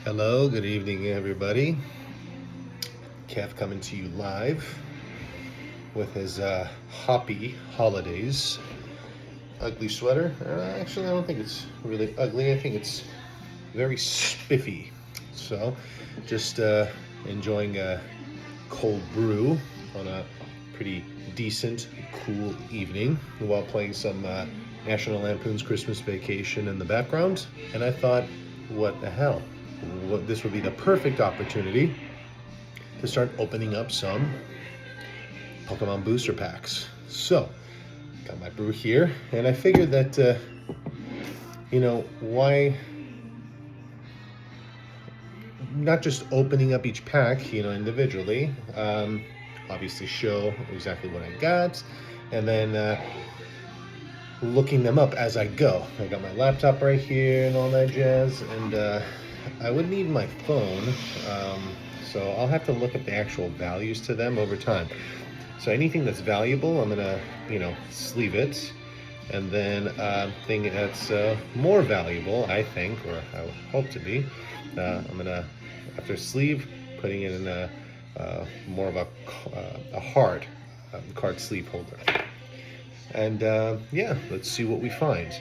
Hello, good evening, everybody. Kev coming to you live with his Hoppy Holidays ugly sweater. Actually, I don't think it's really ugly. I think it's very spiffy. So, just enjoying a cold brew on a pretty decent, cool evening while playing some National Lampoon's Christmas Vacation in the background. And I thought, what the hell? This would be the perfect opportunity to start opening up some Pokemon booster packs. So, got my brew here, and I figured that, why not just opening up each pack, individually, obviously show exactly what I got, and then looking them up as I go. I got my laptop right here and all that jazz, and I would need my phone, so I'll have to look at the actual values to them over time. So anything that's valuable, I'm gonna, sleeve it, and then thing that's more valuable, I think, or I would hope to be, I'm gonna, after sleeve, putting it in a more of a hard card sleeve holder. And yeah, let's see what we find.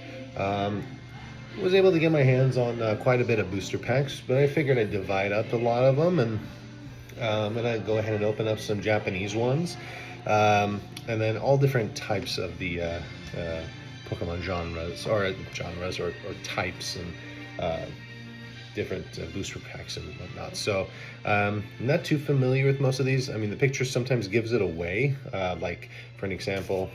Was able to get my hands on quite a bit of booster packs, but I figured I'd divide up a lot of them, and I'm gonna go ahead and open up some Japanese ones, and then all different types of the Pokemon genres, or types, and different booster packs and whatnot. So I'm not too familiar with most of these. I mean, the picture sometimes gives it away, like for an example,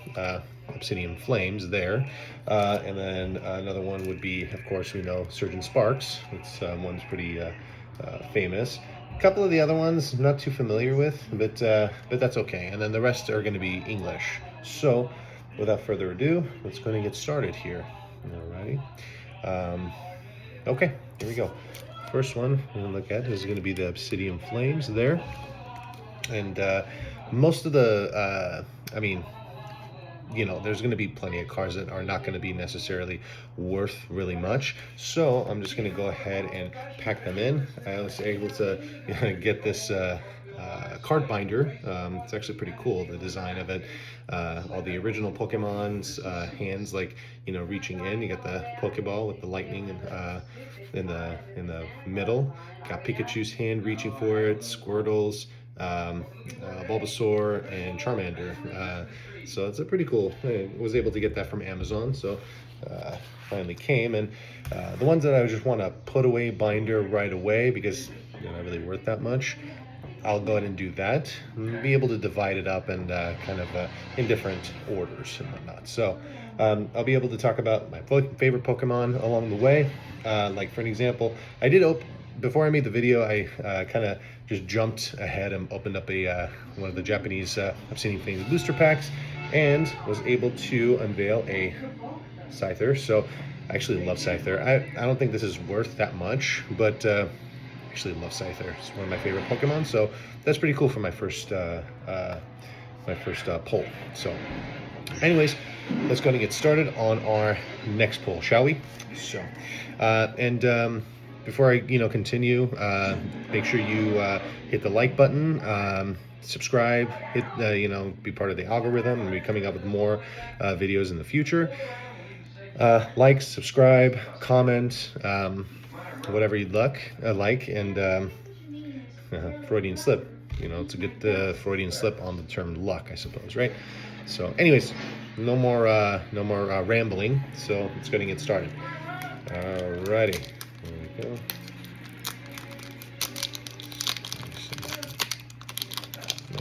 Obsidian Flames there, and then another one would be, of course, Surgeon Sparks. It's one's pretty famous. A couple of the other ones I'm not too familiar with, but that's okay. And then the rest are going to be English. So without further ado, let's go and get started here. Alrighty. Okay, here we go. First one we're gonna look at is going to be the Obsidian Flames there, and most of the, there's going to be plenty of cards that are not going to be necessarily worth really much. So I'm just going to go ahead and pack them in. I was able to get this card binder. It's actually pretty cool, the design of it. All the original Pokemon's hands, like reaching in. You got the Pokeball with the lightning and in the middle. Got Pikachu's hand reaching for it. Squirtle's, Bulbasaur, and Charmander. So it's a pretty cool. I was able to get that from Amazon, so finally came. And the ones that I just want to put away binder right away because they're not really worth that much, I'll go ahead and do that. Be able to divide it up and kind of in different orders and whatnot. So I'll be able to talk about my favorite Pokemon along the way. Like for an example, I did before I made the video, I kind of just jumped ahead and opened up one of the Japanese Obsidian Flames booster packs, and was able to unveil a Scyther. So I actually love Scyther. I don't think this is worth that much, but I actually love Scyther. It's one of my favorite Pokemon, so that's pretty cool for my first pull. So anyways, let's go and get started on our next pull, shall we? So before I continue, make sure you hit the like button, subscribe, hit be part of the algorithm, and be coming up with more videos in the future. Like, subscribe, comment, whatever you'd like, and Freudian slip. It's a good Freudian slip on the term luck, I suppose, right? So anyways, no more rambling, so let's go and get started. Alrighty, here we go.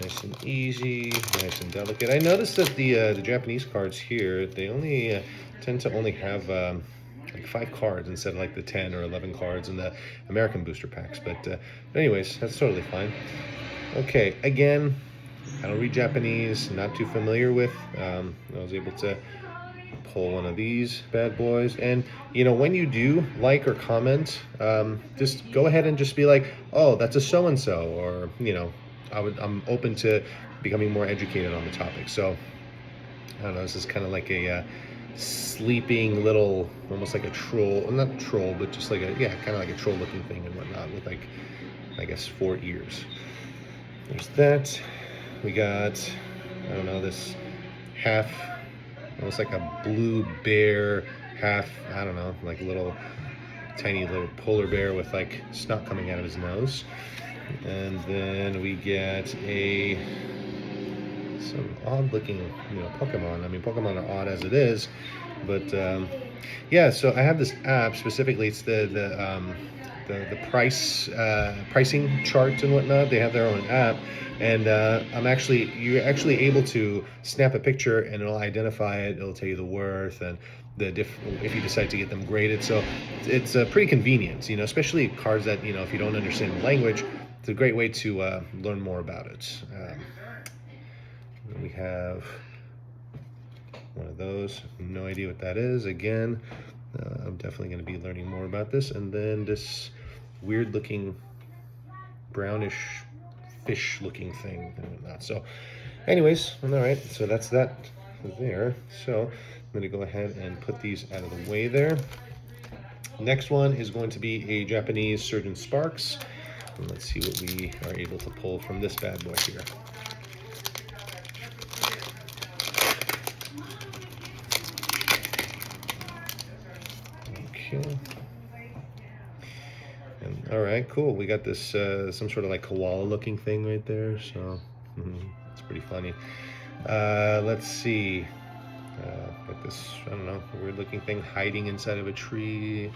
Nice and easy, nice and delicate. I noticed that the Japanese cards here, they only tend to only have like 5 cards instead of like the 10 or 11 cards in the American booster packs. But anyways, that's totally fine. Okay, again, I don't read Japanese, not too familiar with. I was able to pull one of these bad boys, and when you do like or comment, just go ahead and just be like, oh, that's a so-and-so, or I'm open to becoming more educated on the topic. So I don't know, this is kind of like a sleeping little, almost like a troll, not troll, but just like a, yeah, kind of like a troll looking thing and whatnot with like, I guess 4 ears. There's that. We got, I don't know, this half, almost like a blue bear, half, I don't know, like little tiny little polar bear with like snot coming out of his nose. And then we get some odd looking, Pokemon. I mean, Pokemon are odd as it is, but yeah. So I have this app specifically. It's the pricing chart and whatnot. They have their own app, and you're actually able to snap a picture and it'll identify it. It'll tell you the worth and if you decide to get them graded. So it's pretty convenient, especially cards that if you don't understand the language, it's a great way to learn more about it. We have one of those. No idea what that is. Again, I'm definitely going to be learning more about this. And then this weird looking brownish fish looking thing and whatnot. So anyways, all right, so that's that there. So I'm going to go ahead and put these out of the way there. Next one is going to be a Japanese Surgeon Sparks. And let's see what we are able to pull from this bad boy here. Okay. And, all right, cool. We got this some sort of like koala looking thing right there. So it's pretty funny. Let's see. Got this, I don't know, weird looking thing hiding inside of a tree.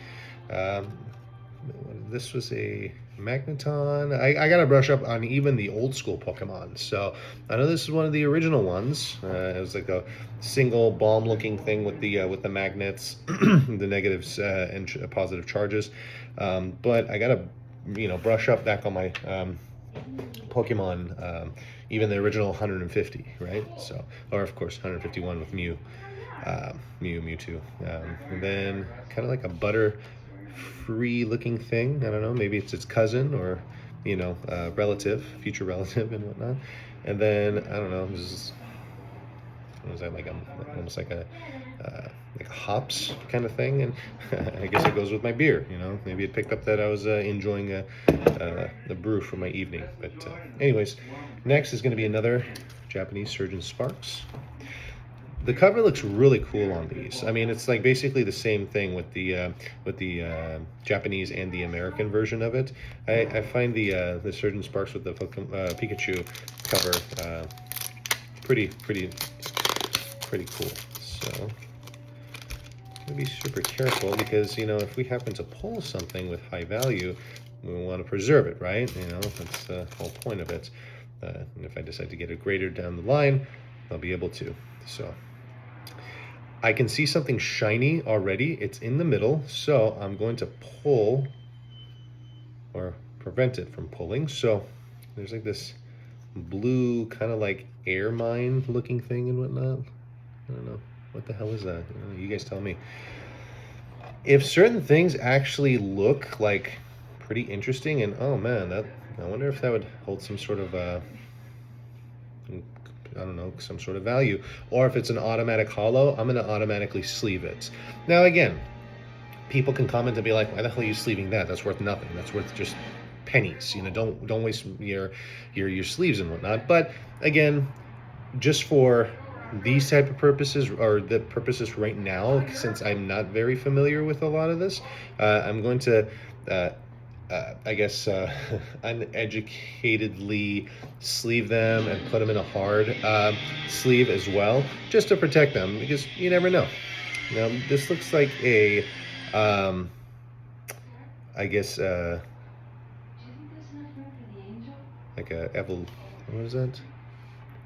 This was a Magneton. I gotta brush up on even the old school Pokemon. So I know this is one of the original ones. It was like a single bomb looking thing with the magnets, the negatives and positive charges. But I gotta brush up back on my Pokemon, even the original 150, right? So, or of course 151 with Mewtwo, and then kind of like a butter free looking thing. I don't know, maybe it's its cousin or relative, future relative and whatnot. And then I don't know, was that like almost like a hops kind of thing, and I guess it goes with my beer. Maybe it picked up that I was enjoying the brew for my evening. But anyways, next is going to be another Japanese Surgeon Sparks. The cover looks really cool on these. I mean, it's like basically the same thing with the Japanese and the American version of it. I find the Surgeon Sparks with the Pikachu cover pretty cool. So I'm gonna be super careful because if we happen to pull something with high value, we want to preserve it, right? That's the whole point of it. And if I decide to get it graded down the line, I'll be able to. So I can see something shiny already. It's in the middle, so I'm going to pull or prevent it from pulling. So there's like this blue kind of like air mine looking thing and whatnot. I don't know. What the hell is that? You guys tell me. If certain things actually look like pretty interesting, and oh man, I wonder if that would hold some sort of I don't know, some sort of value. Or if it's an automatic holo, I'm going to automatically sleeve it. Now again, people can comment and be like, why the hell are you sleeving that? That's worth nothing. That's worth just pennies. Don't waste your sleeves and whatnot. But again, just for these type of purposes, or the purposes right now, since I'm not very familiar with a lot of this, I'm going to I guess uneducatedly sleeve them and put them in a hard sleeve as well, just to protect them, because you never know. Now this looks like a I guess like a what is that?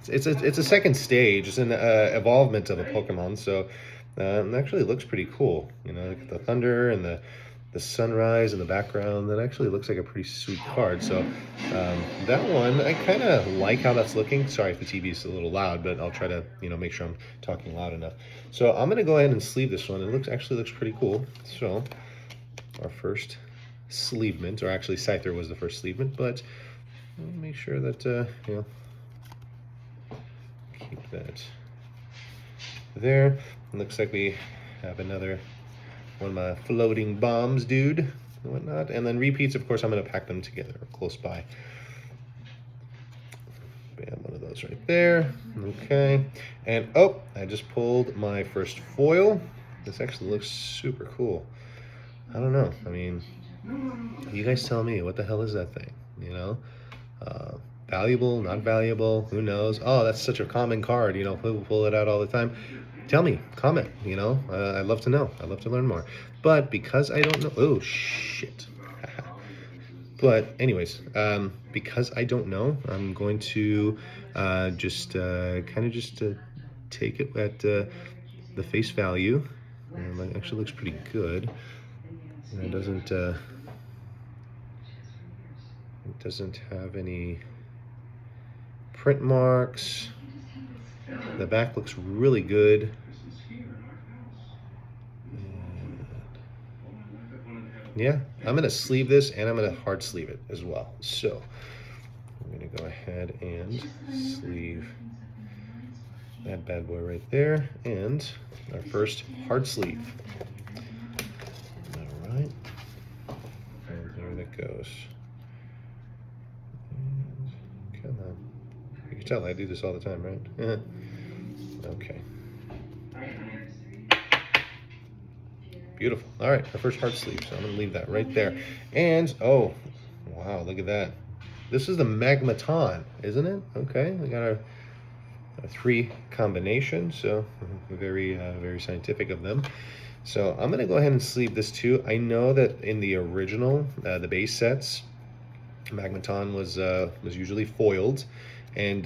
It's a second stage. It's an evolvement of a Pokemon, so it actually looks pretty cool. Like the thunder and the sunrise in the background. That actually looks like a pretty sweet card. So that one, I kind of like how that's looking. Sorry if the TV is a little loud, but I'll try to make sure I'm talking loud enough. So I'm gonna go ahead and sleeve this one. It actually looks pretty cool. So our first sleevement, or actually Scyther was the first sleevement, but I'll make sure that keep that there. looks like we have another one of my floating bombs, dude, and whatnot. And then repeats, of course, I'm going to pack them together close by. Bam, one of those right there. Okay. And, oh, I just pulled my first foil. This actually looks super cool. I don't know. I mean, you guys tell me, what the hell is that thing? You know? Valuable, not valuable, who knows? Oh, that's such a common card, you know, people pull it out all the time. Tell me, comment, you know, I'd love to know. I'd love to learn more. But because I don't know, oh, shit. But anyways, because I don't know, I'm going to just take it at the face value. And it actually looks pretty good. And it doesn't have any print marks. The back looks really good. And yeah, I'm gonna sleeve this and I'm gonna hard sleeve it as well. So I'm gonna go ahead and sleeve that bad boy right there, and our first hard sleeve. All right, and there that goes. And come on. You can tell I do this all the time, right? Okay. Beautiful. All right, our first hard sleeve. So I'm going to leave that right there. And, oh, wow, look at that. This is the Magmaton, isn't it? Okay, we got our 3 combination, so very, very scientific of them. So I'm going to go ahead and sleeve this too. I know that in the original, the base sets, Magmaton was usually foiled, and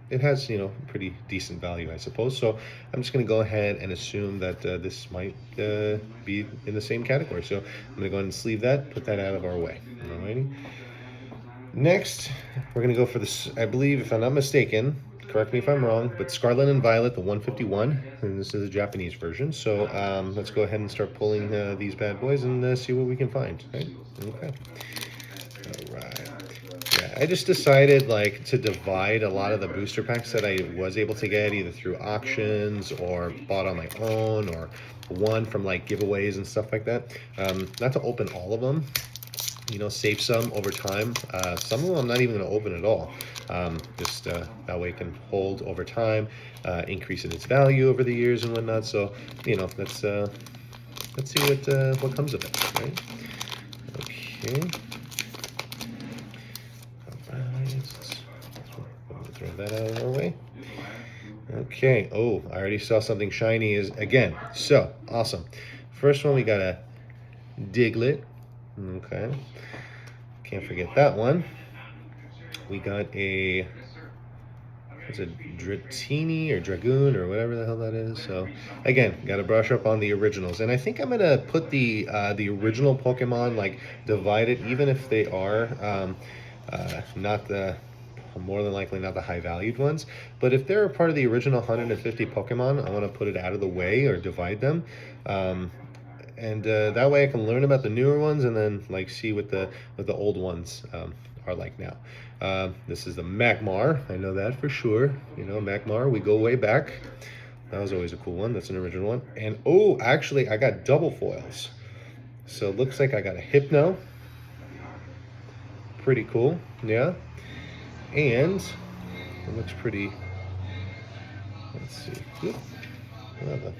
it has, you know, pretty decent value, I suppose. So I'm just going to go ahead and assume that this might be in the same category. So I'm going to go ahead and sleeve that, put that out of our way. Alrighty. Next, we're going to go for this, I believe, if I'm not mistaken, correct me if I'm wrong, but Scarlet and Violet, the 151, and this is a Japanese version. So let's go ahead and start pulling these bad boys and see what we can find. Right? Okay. All right. Yeah, I just decided like to divide a lot of the booster packs that I was able to get either through auctions or bought on my own or one from like giveaways and stuff like that. Not to open all of them, you know, save some over time. Some of them I'm not even going to open at all. Just that way it can hold over time, increase in its value over the years and whatnot. So, you know, let's see what comes of it, right? Okay. Throw that out of our way. Okay. Oh, I already saw something shiny again. So awesome. First one, we got a Diglett. Okay. Can't forget that one. We got it's a Dratini or Dragoon or whatever the hell that is. So again, got to brush up on the originals. And I think I'm gonna put the original Pokemon, like divide it, even if they are not the, more than likely not the high valued ones. But if they're a part of the original 150 Pokemon, I want to put it out of the way or divide them. And that way I can learn about the newer ones and then like see what the old ones are like now. This is the Magmar. I know that for sure. You know, Magmar, we go way back. That was always a cool one. That's an original one. And oh, actually I got double foils. So it looks like I got a Hypno. Pretty cool, yeah. And it looks pretty, let's see. Oop. Oh,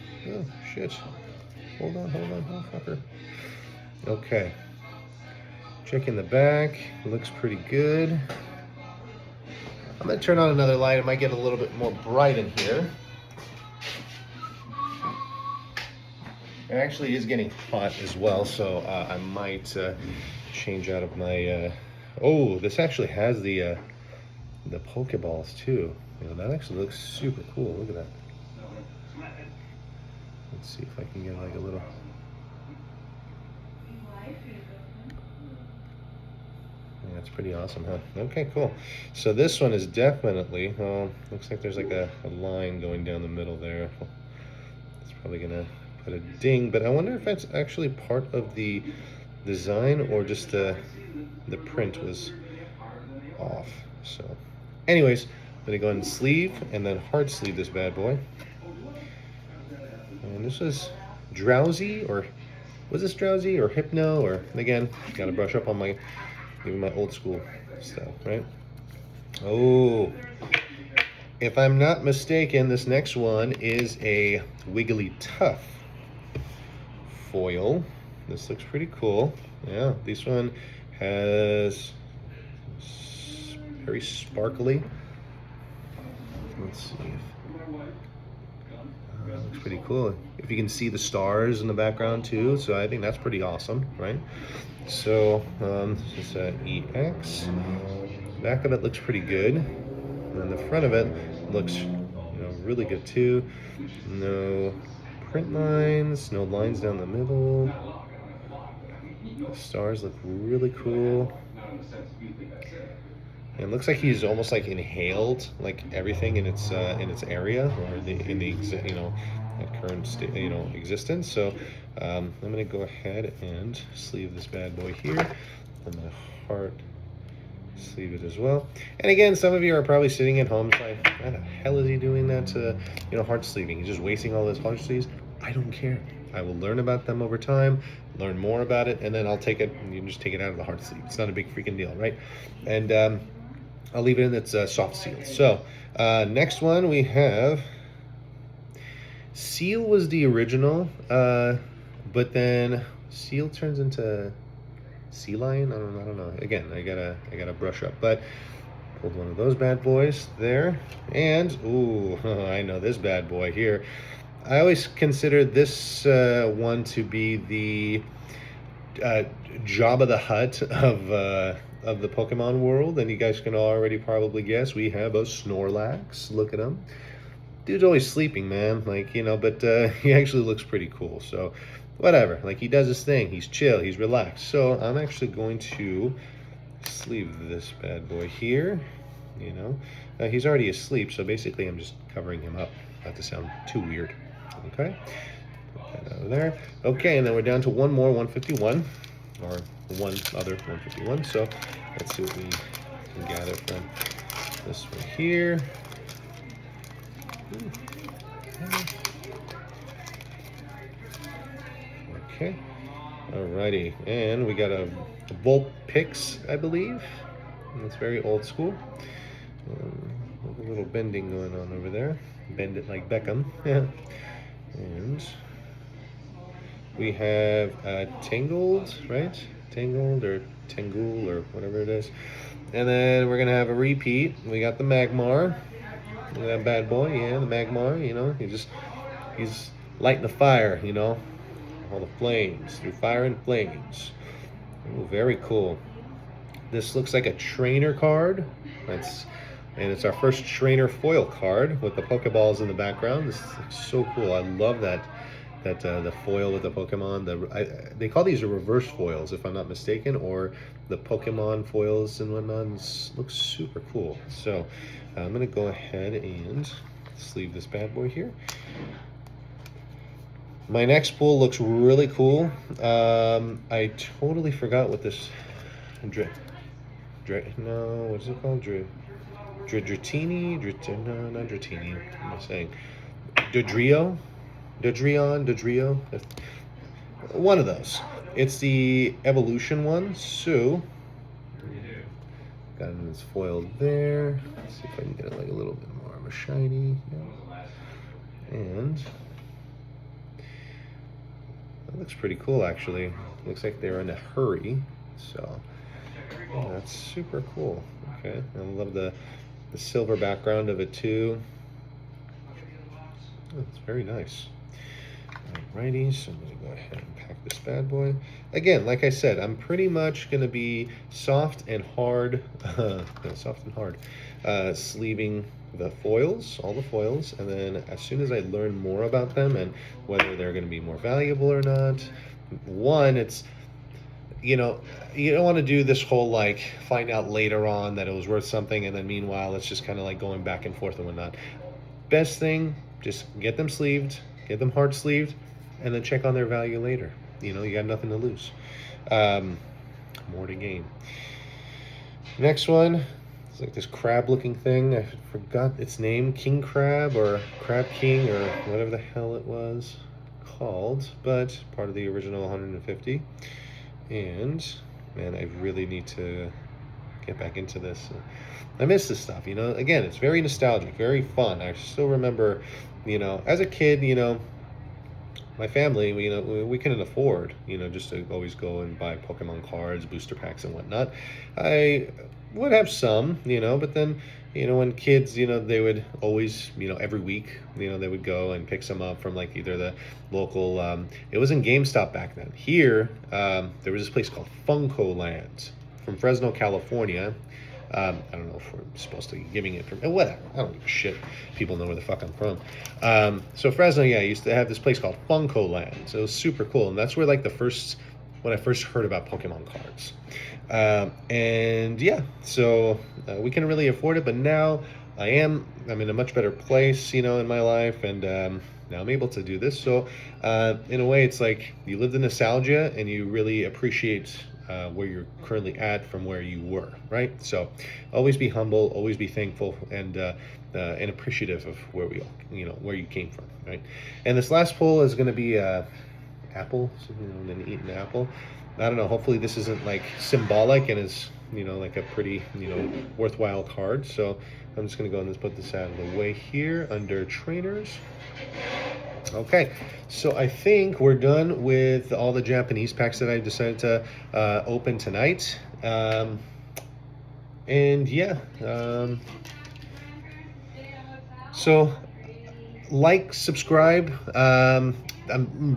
shit. Hold on, oh fucker. Okay. Checking the back, looks pretty good. I'm gonna turn on another light. It might get a little bit more bright in here. It actually is getting hot as well, so I might change out of my, oh, this actually has the Pokeballs too. You know, that actually looks super cool. Look at that. Let's see if I can get like a little. Yeah, that's pretty awesome, huh? Okay, cool. So this one is definitely, looks like there's like a line going down the middle there. It's probably gonna put a ding, but I wonder if that's actually part of the design or just the print was off. So anyways, I'm gonna go ahead and sleeve and then hard sleeve this bad boy. this was Drowsy, or was this Drowsy or Hypno? Or again, gotta brush up on my even my old school stuff, right? Oh, if I'm not mistaken, this next one is a Wigglytuff foil. This looks pretty cool. Yeah, this one has very sparkly. Let's see. Looks pretty cool. If you can see the stars in the background too, so I think that's pretty awesome, right? So this is EX. Back of it looks pretty good, and the front of it looks, really good too. No print lines, no lines down the middle. The stars look really cool. And it looks like he's almost like inhaled like everything in its area, or in the current state, existence. So I'm gonna go ahead and sleeve this bad boy here. I'm gonna heart sleeve it as well. And again, some of you are probably sitting at home like, how the hell is he doing that to, heart sleeving? He's just wasting all his heart sleeves. I don't care. I will learn about them over time, learn more about it, and then I'll take it, and you can just take it out of the heart sleeve. It's not a big freaking deal, right? And I'll leave it in its soft seal. So next one we have Seal was the original, but then Seal turns into Sea Lion. I don't know. Again, I gotta brush up. But pulled one of those bad boys there, and ooh, I know this bad boy here. I always considered this one to be the Jabba the Hutt of the Pokemon world, and you guys can already probably guess we have a Snorlax. Look at him. Dude's always sleeping, man. Like, but he actually looks pretty cool. So whatever, like, he does his thing. He's chill, he's relaxed. So I'm actually going to sleeve this bad boy here. He's already asleep, so basically I'm just covering him up, not to sound too weird. Okay, put that out of there. Okay, and then we're down to one more 151, or one other 151. So let's see what we can gather from this one here. Okay, alrighty, and we got a Vulpix, I believe. It's very old school. A little bending going on over there. Bend it like Beckham. Yeah. And we have Tangled, right? Tangled or Tangool or whatever it is. And then we're gonna have a repeat. We got the Magmar. Look at that bad boy, yeah, the Magmar. He's lighting the fire. All the flames, through fire and flames. Ooh, very cool. This looks like a trainer card. And it's our first trainer foil card with the Pokeballs in the background. This looks so cool. I love that the foil with the Pokemon. They call these reverse foils, if I'm not mistaken, or the Pokemon foils and whatnot. This looks super cool. So I'm gonna go ahead and sleeve this bad boy here. My next pull looks really cool. I totally forgot what this what is it called? Dratini? No, not Dratini. What am I saying? Dodrio? One of those. It's the evolution one. So, got it in its foil there. Let's see if I can get it like a little bit more of a shiny. Yeah. And that looks pretty cool, actually. Looks like they're in a hurry. So, that's super cool. Okay, I love the silver background of it too. Oh, it's very nice. Alrighty, so I'm gonna go ahead and pack this bad boy. Again, like I said, I'm pretty much gonna be soft and hard, sleeving the foils, all the foils, and then as soon as I learn more about them and whether they're gonna be more valuable or not, it's you don't want to do this whole like find out later on that it was worth something, and then meanwhile it's just kind of like going back and forth and whatnot. Best thing, just get them sleeved, get them hard sleeved, and then check on their value later. You got nothing to lose, more to gain. Next one, it's like this crab looking thing. I forgot its name, King Crab or Crab King or whatever the hell it was called, but part of the original 150. And man, I really need to get back into this. I miss this stuff, Again, it's very nostalgic, very fun. I still remember, as a kid, my family, we couldn't afford, just to always go and buy Pokemon cards, booster packs, and whatnot. I would have some, but then, when kids, they would always, every week, they would go and pick some up from like either the local, it was in GameStop back then. Here, there was this place called Funko Land from Fresno, California. I don't know if we're supposed to be giving it from whatever. I don't give a shit. People know where the fuck I'm from. So Fresno, yeah, I used to have this place called Funko Land. So it was super cool, and that's where like when I first heard about Pokemon cards. And yeah, so we can really afford it, but now I'm in a much better place, in my life, and now I'm able to do this. So in a way, it's like you live the nostalgia and you really appreciate where you're currently at from where you were, right? So always be humble, always be thankful, and appreciative of where where you came from, right? And this last poll is going to be apple, then eat an apple. I don't know. Hopefully this isn't like symbolic and is like a pretty worthwhile card. So I'm just going to go and just put this out of the way here under trainers. Okay, so I think we're done with all the Japanese packs that I decided to open tonight. And yeah, so like, subscribe. I'm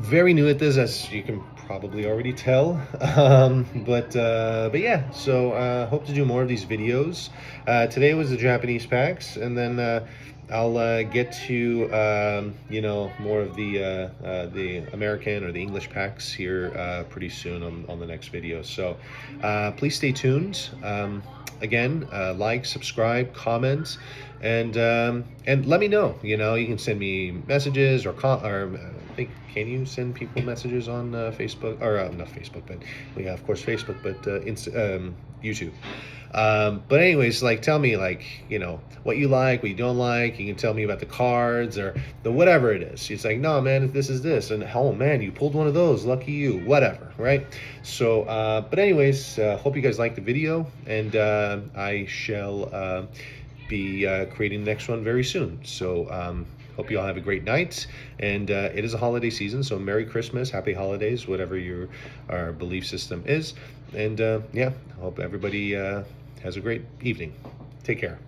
very new at this, as you can probably already tell. But yeah, so hope to do more of these videos. Today was the Japanese packs, and then I'll get to more of the American or the English packs here pretty soon on the next video. So please stay tuned. Again, like, subscribe, comment, and let me know. You can send me messages or I think, can you send people messages on Facebook, or not Facebook, but yeah, of course Facebook, but YouTube. But anyways, like, tell me, like, what you like, what you don't like. You can tell me about the cards or the whatever it is. It's like, no, man, this is this, and oh man, you pulled one of those, lucky you, whatever, right? So but anyways, hope you guys liked the video, and I shall be creating the next one very soon. So hope you all have a great night, and it is a holiday season, so Merry Christmas, Happy Holidays, whatever our belief system is, and yeah, hope everybody has a great evening. Take care.